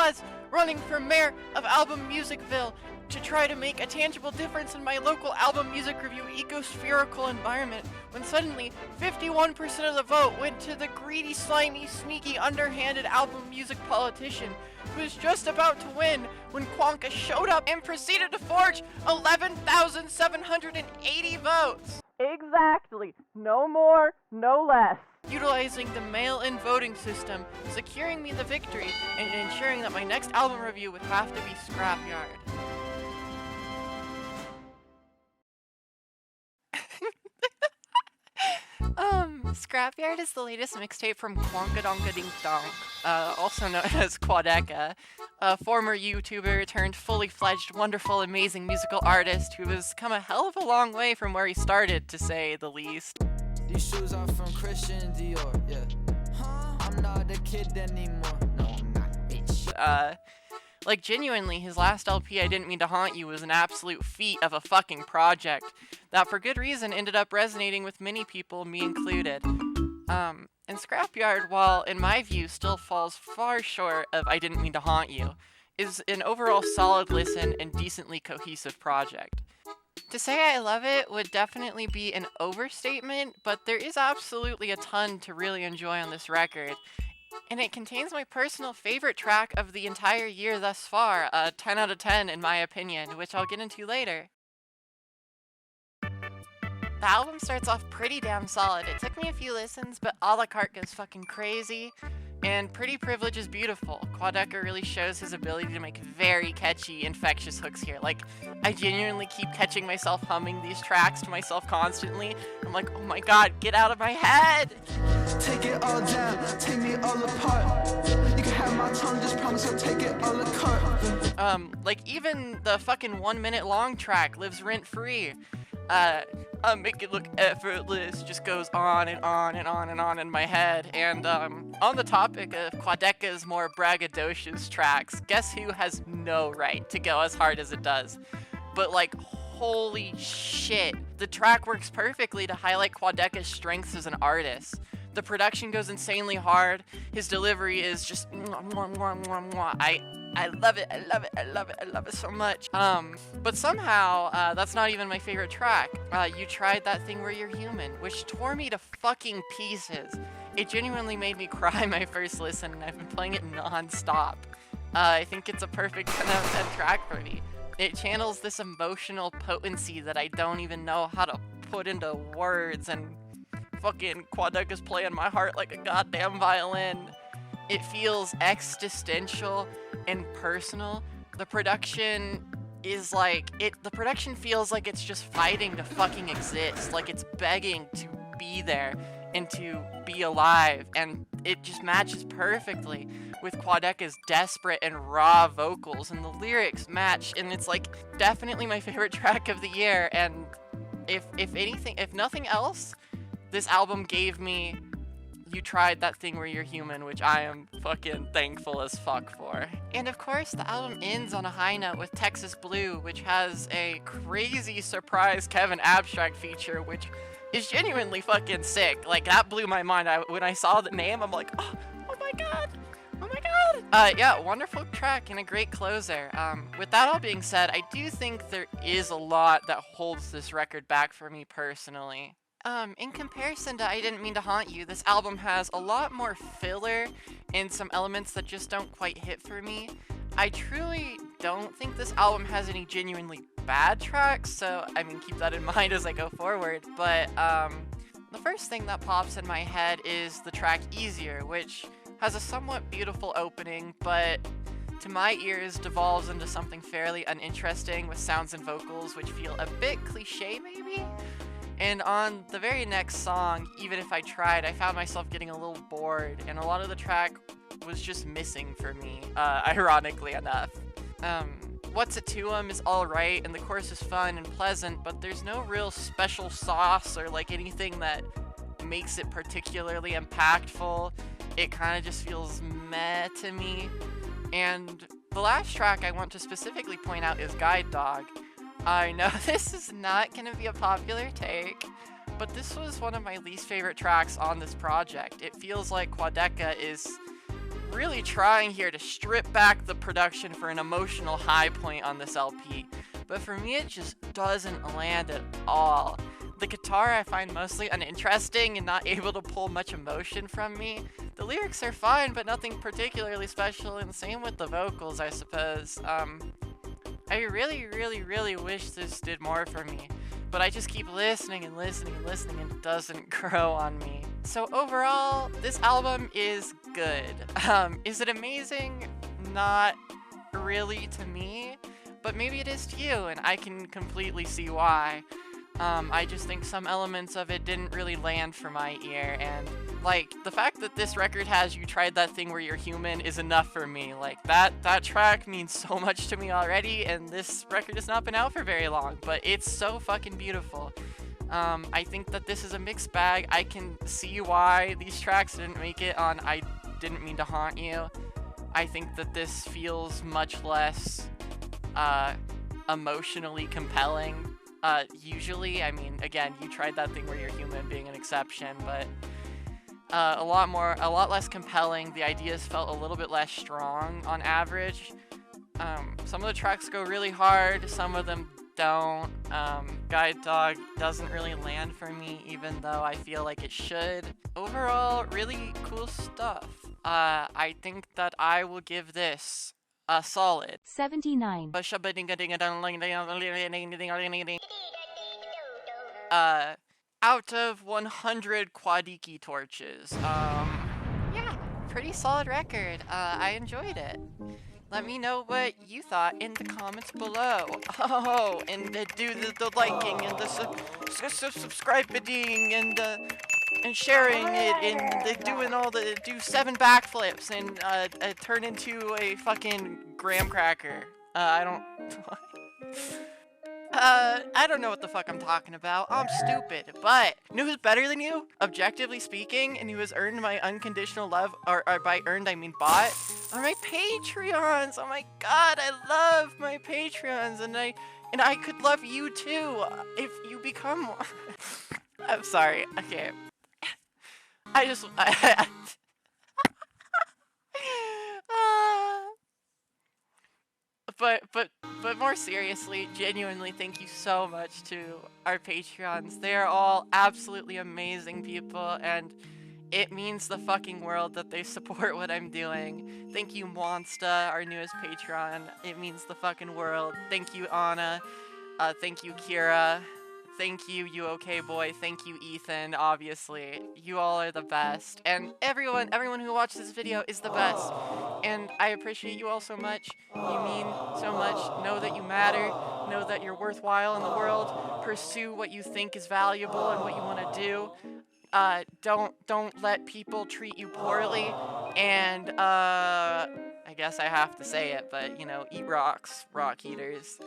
was running for mayor of Album Musicville to try to make a tangible difference in my local album music review ecospherical environment, when suddenly 51% of the vote went to the greedy, slimy, sneaky, underhanded album music politician who was just about to win when Quadeca showed up and proceeded to forge 11,780 votes. Exactly. No more, no less. Utilizing the mail-in voting system, securing me the victory, and ensuring that my next album review would have to be Scrapyard. Scrapyard is the latest mixtape from Quadeca, also known as Quadeca, a former YouTuber turned fully fledged, wonderful, amazing musical artist who has come a hell of a long way from where he started, to say the least. These shoes are from Christian Dior, yeah. I'm not a kid anymore. No, I'm not, bitch. Like, genuinely, his last LP, I Didn't Mean to Haunt You, was an absolute feat of a fucking project that, for good reason, ended up resonating with many people, me included. And Scrapyard, while in my view still falls far short of I Didn't Mean to Haunt You, is an overall solid listen and decently cohesive project. To say I love it would definitely be an overstatement, but there is absolutely a ton to really enjoy on this record. And it contains my personal favorite track of the entire year thus far, a 10 out of 10 in my opinion, which I'll get into later. The album starts off pretty damn solid. It took me a few listens, but a la carte goes fucking crazy. And Pretty Privilege is beautiful. Quadeca really shows his ability to make very catchy, infectious hooks here. Like, I genuinely keep catching myself humming these tracks to myself constantly. I'm like, oh my god, get out of my head! Take it all down, take me all apart. You can have my tongue, just promise I'll take it all apart. Like, even the fucking 1 minute long track lives rent-free. Make it look effortless just goes on and on and on and on in my head. And on the topic of Quadeca's more braggadocious tracks, guess who has no right to go as hard as it does? But like, holy shit, the track works perfectly to highlight Quadeca's strengths as an artist. The production goes insanely hard. His delivery is just mwah, mwah, mwah, mwah, mwah. I love it, I love it, I love it, I love it so much. But somehow, that's not even my favorite track. You Tried That Thing Where You're Human, which tore me to fucking pieces. It genuinely made me cry my first listen, and I've been playing it non-stop. I think it's a perfect 10 out of 10 track for me. It channels this emotional potency that I don't even know how to put into words, and fucking Quadeca's playing my heart like a goddamn violin. It feels existential and personal. The production is like, the production feels like it's just fighting to fucking exist, like it's begging to be there and to be alive, and it just matches perfectly with Quadeca's desperate and raw vocals, and the lyrics match, and it's like definitely my favorite track of the year. And if anything, if nothing else, this album gave me You Tried That Thing Where You're Human, which I am fucking thankful as fuck for. And of course, the album ends on a high note with Texas Blue, which has a crazy surprise Kevin Abstract feature, which is genuinely fucking sick. Like, that blew my mind. When I saw the name, I'm like, oh my god, oh my god. Yeah, wonderful track and a great closer. With that all being said, I do think there is a lot that holds this record back for me personally. In comparison to I Didn't Mean to Haunt You, this album has a lot more filler and some elements that just don't quite hit for me. I truly don't think this album has any genuinely bad tracks, so I mean, keep that in mind as I go forward. But the first thing that pops in my head is the track Easier, which has a somewhat beautiful opening, but to my ears devolves into something fairly uninteresting with sounds and vocals which feel a bit cliche maybe. And on the very next song, Even If I Tried, I found myself getting a little bored, and a lot of the track was just missing for me, ironically enough. What's It To 'Em is alright, and the chorus is fun and pleasant, but there's no real special sauce or like anything that makes it particularly impactful. It kind of just feels meh to me. And the last track I want to specifically point out is Guide Dog. I know this is not going to be a popular take, but this was one of my least favorite tracks on this project. It feels like Quadeca is really trying here to strip back the production for an emotional high point on this LP, but for me it just doesn't land at all. The guitar I find mostly uninteresting and not able to pull much emotion from me. The lyrics are fine, but nothing particularly special, and same with the vocals, I suppose. I really wish this did more for me, but I just keep listening and listening and listening, and it doesn't grow on me. So overall, this album is good. Is it amazing? Not really to me, but maybe it is to you, and I can completely see why. I just think some elements of it didn't really land for my ear, and like the fact that this record has "You Tried That Thing Where You're Human" is enough for me. Like that track means so much to me already, and this record has not been out for very long, but it's so fucking beautiful. I think that this is a mixed bag. I can see why these tracks didn't make it on I Didn't Mean to Haunt You. I think that this feels much less emotionally compelling. Usually, I mean, again, You Tried That Thing Where You're Human being an exception, but a lot less compelling. The ideas felt a little bit less strong on average. Some of the tracks go really hard, some of them don't. Guide Dog doesn't really land for me, even though I feel like it should. Overall, really cool stuff. I think that I will give this a solid 79. Out of 100 Quadeca torches. Yeah, pretty solid record. I enjoyed it. Let me know what you thought in the comments below. Oh, and do the liking and the subscribing and sharing it and do 7 backflips and turn into a fucking graham cracker. I don't know what the fuck I'm talking about. I'm stupid. But you know who's better than you, objectively speaking, and who has earned my unconditional love, or by earned I mean bought, are my Patreons. Oh my god, I love my Patreons, and I could love you too if you become one. I'm sorry. Okay. But more seriously, genuinely, thank you so much to our Patreons. They are all absolutely amazing people, and it means the fucking world that they support what I'm doing. Thank you, Monsta, our newest Patreon. It means the fucking world. Thank you, Anna. Thank you, Kira. Thank you, Youokboi. Thank you, Ethan, obviously. You all are the best. And everyone who watched this video is the best. And I appreciate you all so much. You mean so much. Know that you matter. Know that you're worthwhile in the world. Pursue what you think is valuable and what you want to do. Don't let people treat you poorly. And, I guess I have to say it, but, you know, eat rocks, rock eaters.